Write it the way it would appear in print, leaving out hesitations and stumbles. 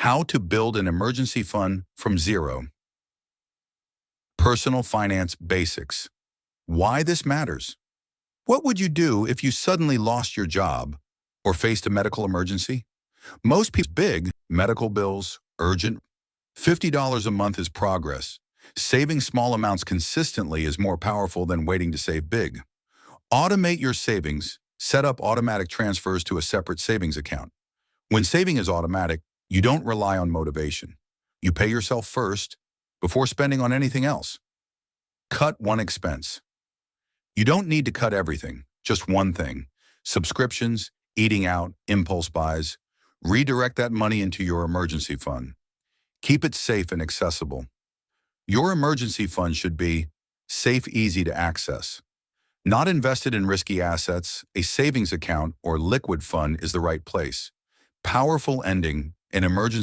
How to build an emergency fund from zero. Personal finance basics. Why this matters. What would you do if you suddenly lost your job or faced a medical emergency? Most people big medical bills, urgent. $50 a month is progress. Saving small amounts consistently is more powerful than waiting to save big. Automate your savings. Set up automatic transfers to a separate savings account. When saving is automatic, you don't rely on motivation. You pay yourself first before spending on anything else. Cut one expense. You don't need to cut everything, just one thing. Subscriptions, eating out, impulse buys. Redirect that money into your emergency fund. Keep it safe and accessible. Your emergency fund should be safe, easy to access. Not invested in risky assets, a savings account or liquid fund is the right place. Powerful ending, an emergency